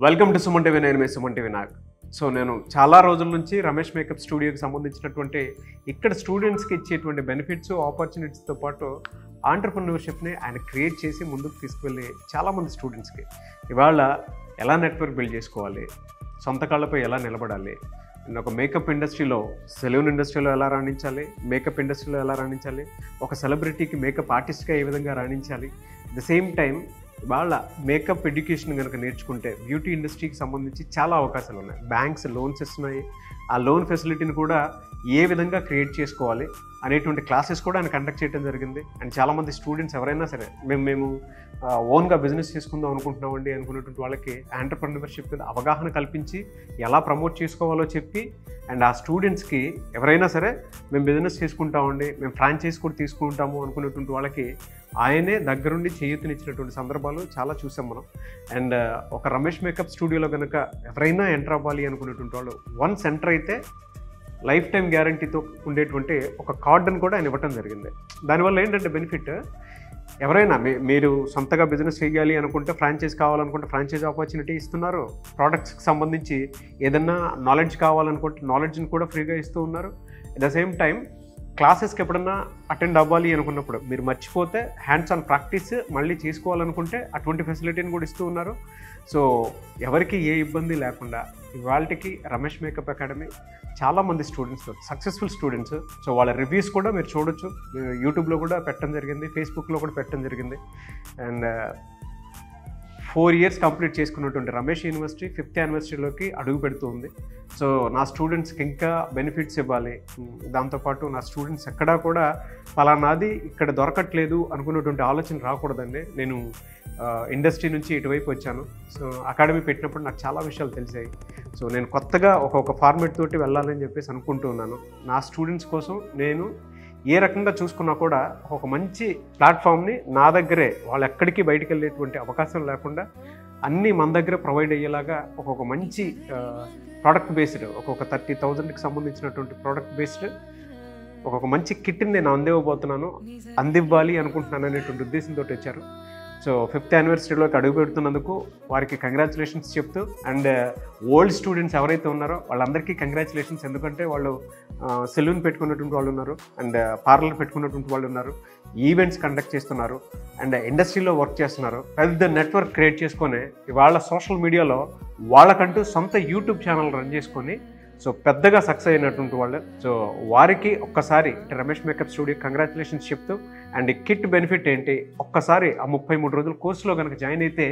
Welcome to Suman TV. నేను మీ Suman TV Nag. So నేను చాలా రోజుల నుంచి రమేష్ మేకప్ స్టూడియోకి సంబంధించినటువంటి ఇక్కడ స్టూడెంట్స్కి ఇచ్చేటువంటి బెనిఫిట్స్ ఆపర్చునిటీస్తో పాటు ఆంటర్ప్రెన్యూర్షిప్ని ఆయన క్రియేట్ చేసి ముందుకు తీసుకువెళ్ళి చాలామంది స్టూడెంట్స్కి ఇవాళ ఎలా నెట్వర్క్ బిల్డ్ చేసుకోవాలి, సొంత కాళ్ళపై ఎలా నిలబడాలి, ఒక మేకప్ ఇండస్ట్రీలో సెలూన్ ఇండస్ట్రీలో ఎలా రాణించాలి, మేకప్ ఇండస్ట్రీలో ఎలా రాణించాలి, ఒక సెలబ్రిటీకి మేకప్ ఆర్టిస్ట్గా ఏ విధంగా రాణించాలి, ద సేమ్ టైం వాళ్ళ మేకప్ ఎడ్యుకేషన్ కనుక నేర్చుకుంటే బ్యూటీ ఇండస్ట్రీకి సంబంధించి చాలా అవకాశాలు ఉన్నాయి. బ్యాంక్స్ లోన్స్ ఇస్తున్నాయి. ఆ లోన్ ఫెసిలిటీని కూడా ఏ విధంగా క్రియేట్ చేసుకోవాలి అనేటువంటి క్లాసెస్ కూడా ఆయన కండక్ట్ చేయడం జరిగింది. అండ్ చాలామంది స్టూడెంట్స్ ఎవరైనా సరే మేము ఓన్గా బిజినెస్ చేసుకుందాం అనుకుంటున్నామండి అనుకున్నటువంటి వాళ్ళకి ఆంటర్‌ప్రెన్యూర్‌షిప్ మీద అవగాహన కల్పించి ఎలా ప్రమోట్ చేసుకోవాలో చెప్పి, అండ్ ఆ స్టూడెంట్స్కి ఎవరైనా సరే మేము బిజినెస్ చేసుకుంటామండి, మేము ఫ్రాంచైజ్ కూడా తీసుకుంటాము అనుకున్నటువంటి వాళ్ళకి ఆయనే దగ్గరుండి చేయూతనిచ్చినటువంటి సందర్భాలు చాలా చూసాం మనం. అండ్ ఒక రమేష్ మేకప్ స్టూడియోలో కనుక ఎవరైనా ఎంటర్ అవ్వాలి అనుకునేటువంటి వాళ్ళు వన్స్ ఎంటర్ అయితే లైఫ్ టైం గ్యారంటీతో ఉండేటువంటి ఒక కార్డును కూడా ఆయన ఇవ్వటం జరిగింది. దానివల్ల ఏంటంటే బెనిఫిట్, ఎవరైనా మీరు సొంతగా బిజినెస్ చేయాలి అనుకుంటే, ఫ్రాంచైజ్ కావాలనుకుంటే ఫ్రాంచైజ్ ఆపర్చునిటీ ఇస్తున్నారు. ప్రోడక్ట్స్కి సంబంధించి ఏదన్నా నాలెడ్జ్ కావాలనుకుంటే నాలెడ్జ్ని కూడా ఫ్రీగా ఇస్తూ ఉన్నారు. అట్ ద సేమ్ టైం క్లాసెస్కి ఎప్పుడన్నా అటెండ్ అవ్వాలి అనుకున్నప్పుడు మీరు మర్చిపోతే హ్యాండ్స్ ఆన్ ప్రాక్టీస్ మళ్ళీ చేసుకోవాలనుకుంటే అటువంటి ఫెసిలిటీని కూడా ఇస్తూ ఉన్నారు. సో ఎవరికి ఏ ఇబ్బంది లేకుండా ఇవాళకి రమేష్ మేకప్ అకాడమీ చాలామంది స్టూడెంట్స్, సక్సెస్ఫుల్ స్టూడెంట్స్, సో వాళ్ళ రివ్యూస్ కూడా మీరు చూడొచ్చు. యూట్యూబ్లో కూడా పెట్టడం జరిగింది, ఫేస్బుక్లో కూడా పెట్టడం జరిగింది. అండ్ 4 years కంప్లీట్ చేసుకున్నటువంటి రమేష్ యూనివర్సిటీ 5th యానివర్సరీలోకి అడుగు పెడుతూ ఉంది. సో నా స్టూడెంట్స్కి ఇంకా బెనిఫిట్స్ ఇవ్వాలి, దాంతోపాటు నా స్టూడెంట్స్ ఎక్కడా కూడా పలానాది ఇక్కడ దొరకట్లేదు అనుకున్నటువంటి ఆలోచన రాకూడదండి. నేను ఇండస్ట్రీ నుంచి ఇటువైపు వచ్చాను. సో అకాడమీ పెట్టినప్పుడు నాకు చాలా విషయాలు తెలిసాయి. సో నేను కొత్తగా ఒక్కొక్క ఫార్మేట్ తోటి వెళ్ళాలని చెప్పేసి అనుకుంటూ ఉన్నాను. నా స్టూడెంట్స్ కోసం నేను ఏ రకంగా చూసుకున్నా కూడా ఒక మంచి ప్లాట్ఫామ్ని నా దగ్గరే, వాళ్ళు ఎక్కడికి బయటికి వెళ్ళేటువంటి అవకాశం లేకుండా అన్నీ మన దగ్గర ప్రొవైడ్ అయ్యేలాగా ఒక్కొక్క మంచి ప్రోడక్ట్ బేస్డ్, ఒక్కొక్క 30,000కి సంబంధించినటువంటి ప్రోడక్ట్ బేస్డ్ ఒక్కొక్క మంచి కిట్ని నేను అందివ్వాలి అనుకుంటున్నాను అనేటువంటి ఉద్దేశంతో వచ్చారు. సో 5th యానివర్సరీలోకి అడుగు పెడుతున్నందుకు వారికి కంగ్రాచులేషన్స్ చెప్తూ, అండ్ ఓల్డ్ స్టూడెంట్స్ ఎవరైతే ఉన్నారో వాళ్ళందరికీ కంగ్రాచులేషన్స్. ఎందుకంటే వాళ్ళు సెలూన్ పెట్టుకున్నటువంటి వాళ్ళు ఉన్నారు, అండ్ పార్లర్ పెట్టుకున్నటువంటి వాళ్ళు ఉన్నారు, ఈవెంట్స్ కండక్ట్ చేస్తున్నారు, అండ్ ఇండస్ట్రీలో వర్క్ చేస్తున్నారు. పెద్ద నెట్వర్క్ క్రియేట్ చేసుకొని ఇవాళ సోషల్ మీడియాలో వాళ్ళకంటూ సొంత యూట్యూబ్ ఛానల్ రన్ చేసుకొని సో పెద్దగా సక్సెస్ అయినటువంటి వాళ్ళు. సో వారికి ఒక్కసారి రమేష్ మేకప్ స్టూడియో కంగ్రాచులేషన్స్ చెప్తూ, అండ్ కిట్ బెనిఫిట్ ఏంటి, ఒక్కసారి ఆ 33 రోజుల కోర్సులో కనుక జాయిన్ అయితే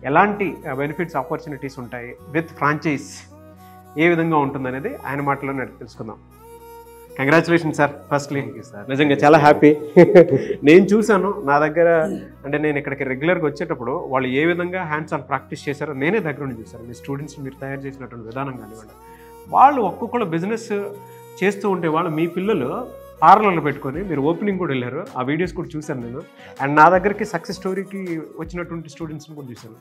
ఎలాంటి బెనిఫిట్స్ ఆపర్చునిటీస్ ఉంటాయి, విత్ ఫ్రాంచైజ్ ఏ విధంగా ఉంటుందనేది ఆయన మాటలోనే తెలుసుకుందాం. Congratulation sir. ఫస్ట్లీ సార్ నిజంగా చాలా హ్యాపీ. నేను చూశాను నా దగ్గర, అంటే నేను ఇక్కడికి రెగ్యులర్గా వచ్చేటప్పుడు వాళ్ళు ఏ విధంగా హ్యాండ్స్ ఆన్ ప్రాక్టీస్ చేశారో నేనే దగ్గర నుండి చూశాను. మీ స్టూడెంట్స్ మీరు తయారు చేసినటువంటి విధానం కానివ్వండి, వాళ్ళు ఒక్కొక్కరు బిజినెస్ చేస్తూ ఉంటే వాళ్ళు మీ పిల్లలు పార్లర్లు పెట్టుకొని మీరు ఓపెనింగ్ కూడా వెళ్ళారు. ఆ వీడియోస్ కూడా చూశాను నేను. అండ్ నా దగ్గరికి సక్సెస్ స్టోరీకి వచ్చినటువంటి స్టూడెంట్స్ని కూడా చూశాను.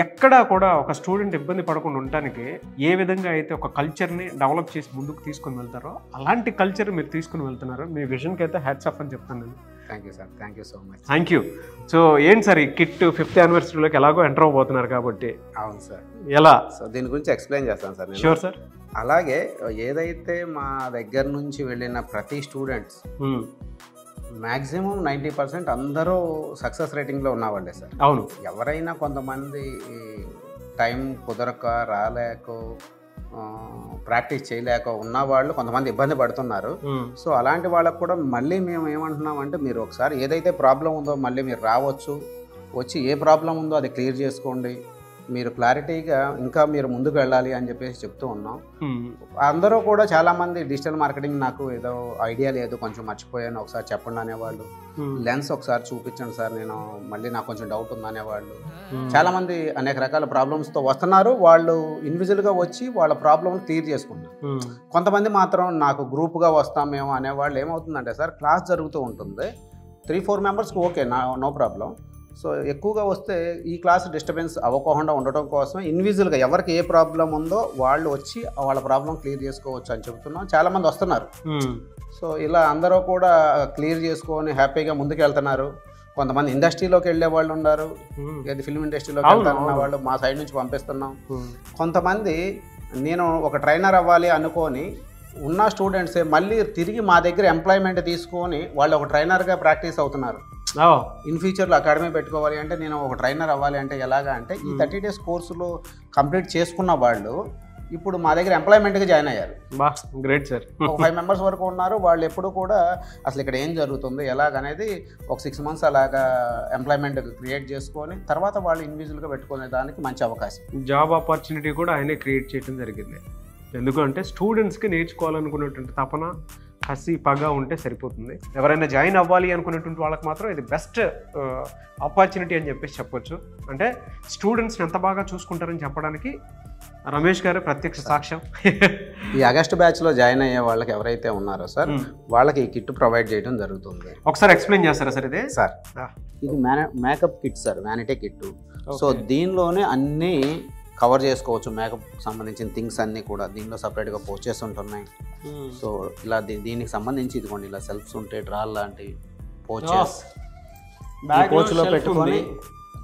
ఎక్కడా కూడా ఒక స్టూడెంట్ ఇబ్బంది పడకుండా ఉండటానికి ఏ విధంగా అయితే ఒక కల్చర్ని డెవలప్ చేసి ముందుకు తీసుకొని వెళ్తారో అలాంటి కల్చర్ మీరు తీసుకుని వెళ్తున్నారు. మీ విజన్కి అయితే హ్యాట్స్ ఆఫ్ అని చెప్తాను నేను. Thank you sir. Thank you so much. Thank you. So ఏంటి సార్ ఈ కిట్ 5th యానివర్సరీలోకి ఎలాగో ఎంటర్ అవ్వబోతున్నారు కాబట్టి? అవును సార్. ఎలా? సో దీని గురించి ఎక్స్ప్లెయిన్ చేస్తాను సార్ నేను. Sure sir. అలాగే ఏదైతే మా దగ్గర నుంచి వెళ్ళిన ప్రతి స్టూడెంట్స్ మ్యాక్సిమం 90% అందరూ సక్సెస్ రేటింగ్లో ఉన్నవాళ్ళే సార్. అవును. ఎవరైనా కొంతమంది టైం కుదరక రాలేక ప్రాక్టీస్ చేయలేక ఉన్నవాళ్ళు కొంతమంది ఇబ్బంది పడుతున్నారు. సో అలాంటి వాళ్ళకు కూడా మళ్ళీ మేము ఏమంటున్నామంటే, మీరు ఒకసారి ఏదైతే ప్రాబ్లం ఉందో మళ్ళీ మీరు రావచ్చు, వచ్చి ఏ ప్రాబ్లం ఉందో అది క్లియర్ చేసుకోండి, మీరు క్లారిటీగా ఇంకా మీరు ముందుకు వెళ్ళాలి అని చెప్పేసి చెప్తూ ఉన్నాం. అందరూ కూడా చాలామంది డిజిటల్ మార్కెటింగ్ నాకు ఏదో ఐడియా లేదు, కొంచెం మర్చిపోయాను, ఒకసారి చెప్పండి అనేవాళ్ళు. లెన్స్ ఒకసారి చూపించండి సార్, నేను మళ్ళీ నాకు కొంచెం డౌట్ ఉంది అనేవాళ్ళు. చాలామంది అనేక రకాల ప్రాబ్లమ్స్తో వస్తున్నారు. వాళ్ళు ఇండివిజువల్గా వచ్చి వాళ్ళ ప్రాబ్లమ్ క్లియర్ చేసుకున్నారు. కొంతమంది మాత్రం నాకు గ్రూప్గా వస్తాం మేము అనేవాళ్ళు. ఏమవుతుందంటే సార్, క్లాస్ జరుగుతూ ఉంటుంది, 3-4 మెంబర్స్కి ఓకే, నో ప్రాబ్లం. సో ఎక్కువగా వస్తే ఈ క్లాస్ డిస్టర్బెన్స్ అవ్వకుండా ఉండటం కోసం ఇండివిజువల్గా ఎవరికి ఏ ప్రాబ్లం ఉందో వాళ్ళు వచ్చి వాళ్ళ ప్రాబ్లం క్లియర్ చేసుకోవచ్చు అని చెబుతున్నాం. చాలామంది వస్తున్నారు. సో ఇలా అందరూ కూడా క్లియర్ చేసుకొని హ్యాపీగా ముందుకు వెళ్తున్నారు. కొంతమంది ఇండస్ట్రీలోకి వెళ్ళే వాళ్ళు ఉన్నారు, ఏది ఫిల్మ్ ఇండస్ట్రీలోకి వెళ్తారన్న వాళ్ళు మా సైడ్ నుంచి పంపిస్తున్నాం. కొంతమంది నేను ఒక ట్రైనర్ అవ్వాలి అనుకొని ఉన్న స్టూడెంట్సే మళ్ళీ తిరిగి మా దగ్గర ఎంప్లాయ్మెంట్ తీసుకొని వాళ్ళు ఒక ట్రైనర్గా ప్రాక్టీస్ అవుతున్నారు. ఇన్ ఫ్యూచర్లో అకాడమీ పెట్టుకోవాలి అంటే నేను ఒక ట్రైనర్ అవ్వాలి అంటే ఎలాగా అంటే ఈ 30 days కోర్సులో కంప్లీట్ చేసుకున్న వాళ్ళు ఇప్పుడు మా దగ్గర ఎంప్లాయ్మెంట్గా జాయిన్ అయ్యారు. Great sir. 5 members వరకు ఉన్నారు. వాళ్ళు ఎప్పుడు కూడా అసలు ఇక్కడ ఏం జరుగుతుంది ఎలాగనేది ఒక 6 months అలాగా ఎంప్లాయ్మెంట్ క్రియేట్ చేసుకొని తర్వాత వాళ్ళు ఇండివిజువల్గా పెట్టుకునే దానికి మంచి అవకాశం. జాబ్ ఆపర్చునిటీ కూడా ఆయనే క్రియేట్ చేయడం జరిగింది. ఎందుకంటే స్టూడెంట్స్కి నేర్చుకోవాలనుకునేటువంటి తపన, హసి, పగ ఉంటే సరిపోతుంది. ఎవరైనా జాయిన్ అవ్వాలి అనుకునేటువంటి వాళ్ళకి మాత్రం ఇది బెస్ట్ ఆపర్చునిటీ అని చెప్పేసి చెప్పొచ్చు. అంటే స్టూడెంట్స్ని ఎంత బాగా చూసుకుంటారని చెప్పడానికి రమేష్ గారు ప్రత్యక్ష సాక్ష్యం. ఈ ఆగస్ట్ బ్యాచ్లో జాయిన్ అయ్యే వాళ్ళకి ఎవరైతే ఉన్నారో సార్ వాళ్ళకి ఈ కిట్ ప్రొవైడ్ చేయడం జరుగుతుంది. ఒకసారి ఎక్స్ప్లెయిన్ చేస్తారా సార్? ఇదే సార్ ఇది makeup kit sir, vanity kit. So దీనిలోనే అన్నీ కవర్ చేసుకోవచ్చు. మేకప్ సంబంధించిన థింగ్స్ అన్నీ కూడా దీనిలో సపరేట్గా పోచెస్ ఉంటున్నాయి. సో ఇలా దీనికి సంబంధించి ఇదిగోండి ఇలా సెల్ఫ్స్ ఉంటాయి, డ్రాల్ లాంటి పోచెస్ పోచ్లో పెట్టుకొని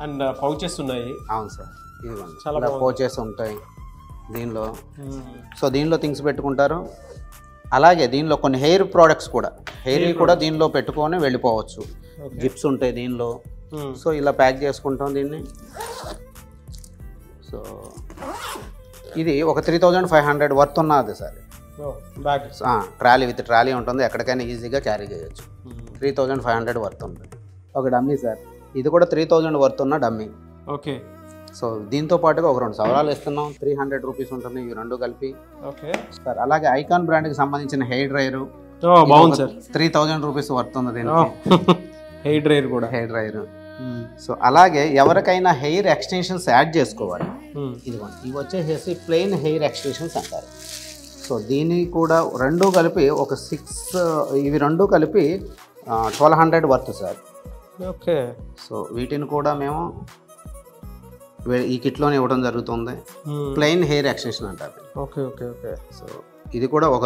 అండ్ పౌచెస్ ఉన్నాయి. అవును సార్, ఇదిగోండి ఇలా పోచెస్ ఉంటాయి దీనిలో. సో దీనిలో థింగ్స్ పెట్టుకుంటారు. అలాగే దీనిలో కొన్ని హెయిర్ ప్రోడక్ట్స్ కూడా, హెయిర్ కూడా దీనిలో పెట్టుకొని వెళ్ళిపోవచ్చు. జిప్స్ ఉంటాయి దీనిలో. సో ఇలా ప్యాక్ చేసుకుంటాం దీన్ని. సో ఇది ఒక 3500 వర్త్ ఉన్నది సార్. ట్రాలీ విత్ ట్రాలీ ఉంటుంది, ఎక్కడికైనా ఈజీగా క్యారీ చేయొచ్చు. 3500 వర్త్ ఉంటుంది. ఒక డమ్మీ సార్, ఇది కూడా 3000 వర్త్ ఉన్న డమ్మీ. ఓకే. సో దీంతో పాటుగా ఒక 2 సవరాలు ఇస్తున్నాం, 300 రూపీస్ ఉంటుంది ఇవి 2 కలిపి. ఓకే సార్ అలాగే ఐకాన్ బ్రాండ్కి సంబంధించిన హెయిర్ డ్రైయర్, బాగుంది సార్, 3000 రూపీస్ వర్త్ ఉంది దీనికి. హెయిర్ డ్రైయర్ కూడా, హెయిర్ డ్రైయర్. సో అలాగే ఎవరికైనా హెయిర్ ఎక్స్టెన్షన్స్ యాడ్ చేసుకోవాలి, ఇదిగోండి ఇవి వచ్చేసి ప్లెయిన్ హెయిర్ ఎక్స్టెన్షన్స్ అంటారు. సో దీన్ని కూడా 2 కలిపి ఒక 6, ఇవి 2 కలిపి 1200 వర్త్ సార్. ఓకే. సో వీటిని కూడా మేము ఈ కిట్లోనే ఇవ్వడం జరుగుతుంది. ప్లెయిన్ హెయిర్ ఎక్స్టెన్షన్ అంటారు. Okay okay okay. సో ఇది కూడా ఒక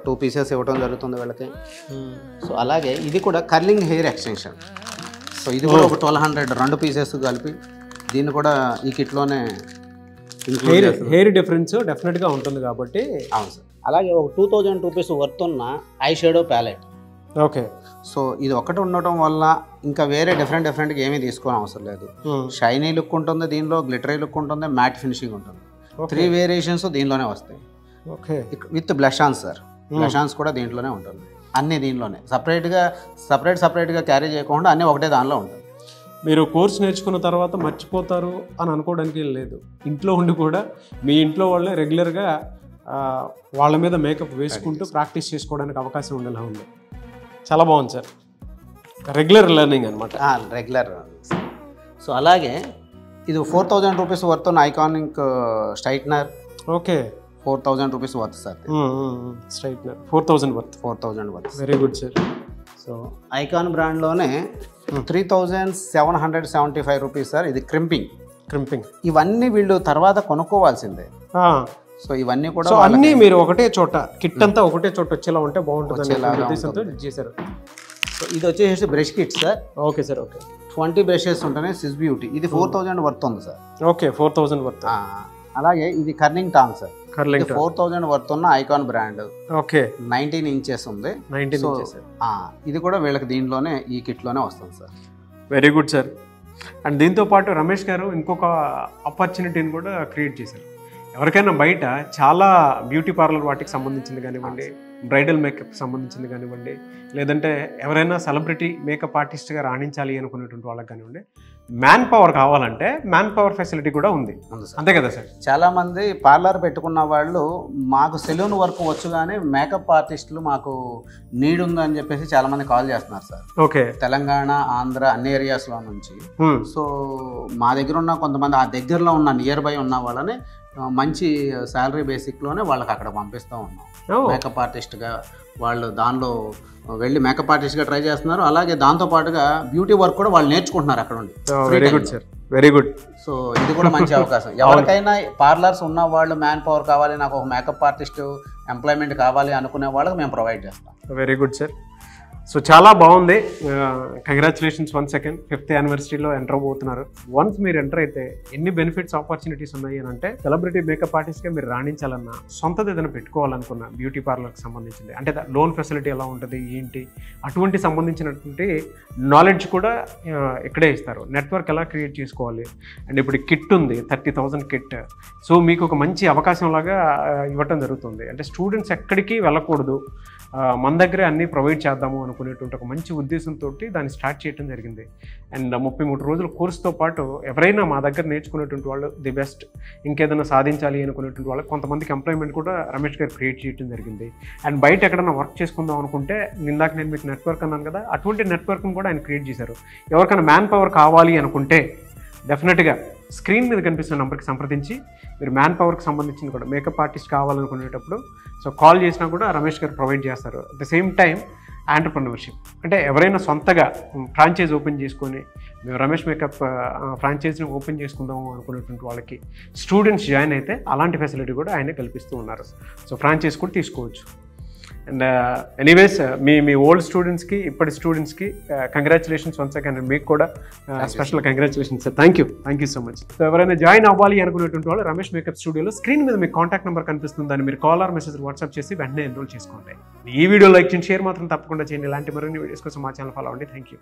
2 పీసెస్ ఇవ్వడం జరుగుతుంది వీళ్ళకి. సో అలాగే ఇది కూడా కర్లింగ్ హెయిర్ ఎక్స్టెన్షన్. సో ఇది కూడా ఒక 1200, 2 పీసెస్ కలిపి దీన్ని కూడా ఈ కిట్లోనే. హెయిర్ డిఫరెన్స్ డెఫినెట్గా ఉంటుంది కాబట్టి. అవును సార్. అలాగే ఒక 2000 రూపీస్ వర్త్ ఉన్న eye shadow palette. Okay. So ఇది ఒకటి ఉండటం వల్ల ఇంకా వేరే డిఫరెంట్గా ఏమీ తీసుకోని అవసరం లేదు. షైనీ లుక్ ఉంటుంది దీనిలో, గ్లిటరీ లుక్ ఉంటుంది, మ్యాట్ ఫినిషింగ్ ఉంటుంది. 3 వేరియేషన్స్ దీనిలోనే వస్తాయి. Okay. With blush ons sir, blush ons కూడా దీంట్లోనే ఉంటుంది. అన్నీ దీనిలోనే సపరేట్గా క్యారీ చేయకుండా అన్నీ ఒకటే దానిలో ఉంటుంది. మీరు కోర్స్ నేర్చుకున్న తర్వాత మర్చిపోతారు అని అనుకోవడానికి లేదు. ఇంట్లో ఉండి కూడా మీ ఇంట్లో వాళ్ళే రెగ్యులర్గా వాళ్ళ మీద మేకప్ వేసుకుంటూ ప్రాక్టీస్ చేసుకోవడానికి అవకాశం ఉండేలా ఉంది. చాలా బాగుంది సార్. రెగ్యులర్ లెర్నింగ్ అనమాట. రెగ్యులర్. సో అలాగే ఇది 4000 రూపీస్ వర్త్ ఉన్న iconic straightener. Okay. 4000 rupees worth sir. Straightener 4000 worth. Very good sir. So icon బ్రాండ్లోనే 3775 రూపీస్ సార్. ఇది క్రింపింగ్. ఇవన్నీ వీళ్ళు తర్వాత కొనుక్కోవాల్సిందే. సో ఇవన్నీ కూడా అన్నీ మీరు ఒకటే చోట, కిట్ అంతా ఒకటే చోట వచ్చేలా ఉంటే బాగుంటుంది చేశారు. సో ఇది వచ్చేసి brush kit sir. Okay sir. Okay. 20 brushes ఉంటాయి. స్విస్ బ్యూటీ ఇది 4000 వర్త్ ఉంది సార్. ఓకే. 4000 వర్త్. అలాగే ఇది కర్లింగ్ టాంగ్ సార్. 4000 వర్త్ ఉన్న ఐకాన్ బ్రాండ్. ఓకే. 19 ఇంచెస్ ఉంది. 19 ఇంచెస్. ఇది కూడా వీళ్ళకి దీనిలోనే ఈ కిట్లోనే వస్తుంది sir. Very good sir. And దీంతో పాటు రమేష్ గారు ఇంకొక ఆపర్చునిటీని కూడా క్రియేట్ చేశారు. ఎవరికైనా బయట చాలా బ్యూటీ పార్లర్ వాటికి సంబంధించింది కానివ్వండి, బ్రైడల్ మేకప్ సంబంధించింది కానివ్వండి, లేదంటే ఎవరైనా సెలబ్రిటీ మేకప్ ఆర్టిస్ట్గా రాణించాలి అనుకునేటువంటి వాళ్ళకి కానివ్వండి, మ్యాన్ పవర్ కావాలంటే మ్యాన్ పవర్ ఫెసిలిటీ కూడా ఉంది. అంతే కదా సార్? చాలామంది పార్లర్ పెట్టుకున్న వాళ్ళు మాకు సెలూన్ వర్క్ వచ్చు కానీ మేకప్ ఆర్టిస్టులు మాకు నీడ్ ఉందని చెప్పేసి చాలామంది కాల్ చేస్తున్నారు సార్. ఓకే. తెలంగాణ, ఆంధ్ర అన్ని ఏరియాస్లో నుంచి. సో మా దగ్గర ఉన్న కొంతమంది ఆ దగ్గరలో ఉన్న నియర్ బై ఉన్న వాళ్ళని మంచి శాలరీ బేసిక్లోనే వాళ్ళకి అక్కడ పంపిస్తూ ఉన్నాం. మేకప్ ఆర్టిస్ట్గా వాళ్ళు దానిలో వెళ్ళి మేకప్ ఆర్టిస్ట్గా ట్రై చేస్తున్నారు. అలాగే దాంతోపాటుగా బ్యూటీ వర్క్ కూడా వాళ్ళు నేర్చుకుంటున్నారు అక్కడ ఉండి. Very good sir. Very good. So ఇది కూడా మంచి అవకాశం. ఎవరికైనా పార్లర్స్ ఉన్న వాళ్ళు మ్యాన్ పవర్ కావాలి, నాకు ఒక మేకప్ ఆర్టిస్ట్ ఎంప్లాయ్మెంట్ కావాలి అనుకునే వాళ్ళకి మేము ప్రొవైడ్ చేస్తాం. Very good sir. సో చాలా బాగుంది. కంగ్రాచులేషన్స్ వన్స్ సెకండ్ 5th యానివర్సరీలో ఎంటర్ అవబోతున్నారు. వన్స్ మీరు ఎంటర్ అయితే ఎన్ని బెనిఫిట్స్ ఆపర్చునిటీస్ ఉన్నాయి అని అంటే, సెలబ్రిటీ మేకప్ ఆర్టిస్ట్గా మీరు రాణించాలన్నా, సొంతది ఏదైనా పెట్టుకోవాలనుకున్న బ్యూటీ పార్లర్కి సంబంధించింది అంటే లోన్ ఫెసిలిటీ ఎలా ఉంటుంది ఏంటి అటువంటి సంబంధించినటువంటి నాలెడ్జ్ కూడా ఇక్కడే ఇస్తారు. నెట్వర్క్ ఎలా క్రియేట్ చేసుకోవాలి అండ్ ఇప్పుడు కిట్ ఉంది 30,000 కిట్. సో మీకు ఒక మంచి అవకాశం లాగా ఇవ్వటం జరుగుతుంది. అంటే స్టూడెంట్స్ ఎక్కడికి వెళ్ళకూడదు, మన దగ్గరే అన్నీ ప్రొవైడ్ చేద్దాము అనుకునేటువంటి ఒక మంచి ఉద్దేశంతో దాన్ని స్టార్ట్ చేయడం జరిగింది. అండ్ 33 రోజుల కోర్సుతో పాటు ఎవరైనా మా దగ్గర నేర్చుకునేటువంటి వాళ్ళు ది బెస్ట్, ఇంకేదైనా సాధించాలి అనుకునేటువంటి వాళ్ళకి కొంతమందికి ఎంప్లాయ్మెంట్ కూడా రమేష్ గారు క్రియేట్ చేయడం జరిగింది. అండ్ బయట ఎక్కడైనా వర్క్ చేసుకుందాం అనుకుంటే, ఇందాక నేను మీకు నెట్వర్క్ అన్నాను కదా, అటువంటి నెట్వర్క్ని కూడా ఆయన క్రియేట్ చేశారు. ఎవరికైనా మ్యాన్ పవర్ కావాలి అనుకుంటే డెఫినెట్గా స్క్రీన్ మీద కనిపిస్తున్న నెంబర్కి సంప్రదించి మీరు మ్యాన్ పవర్కి సంబంధించిన కూడా మేకప్ ఆర్టిస్ట్ కావాలనుకునేటప్పుడు సో కాల్ చేసినా కూడా రమేష్ గారు ప్రొవైడ్ చేస్తారు. At the same time entrepreneurship అంటే ఎవరైనా సొంతగా ఫ్రాంచైజ్ ఓపెన్ చేసుకొని మేము రమేష్ మేకప్ ఫ్రాంచైజ్ని ఓపెన్ చేసుకుందాము అనుకునేటువంటి వాళ్ళకి స్టూడెంట్స్ జాయిన్ అయితే అలాంటి ఫెసిలిటీ కూడా ఆయనే కల్పిస్తూ ఉన్నారు. సో ఫ్రాంచైజ్ కూడా తీసుకోవచ్చు. అండ్ ఎనీవేస్ మీ ఓల్డ్ స్టూడెంట్స్కి ఇప్పటి స్టూడెంట్స్కి కంగ్రాచులేషన్స్ వన్స్ అగైన్. అండ్ మీకు కూడా special congratulations sir. Thank you so much. So ఎవరైనా జాయిన్ అవ్వాలి అనుకునేటువంటి వాళ్ళు రమేష్ మేకప్ స్టూడియోలో స్క్రీన్ మీద మీకు కాంటాక్ట్ నెంబర్ కనిపిస్తుంది, దాన్ని మీరు కాల్ ఆర్ మెసేజ్ వాట్సాప్ చేసి వెంటనే ఎన్రోల్ చేసుకోండి. ఈ వీడియో లైక్ చేయండి, షేర్ మాత్రం తప్పకుండా చేయండి. ఇలాంటి మరిన్ని వీడియోస్ కోసం మా ఛానల్ ఫాలో అవ్వండి. Thank you.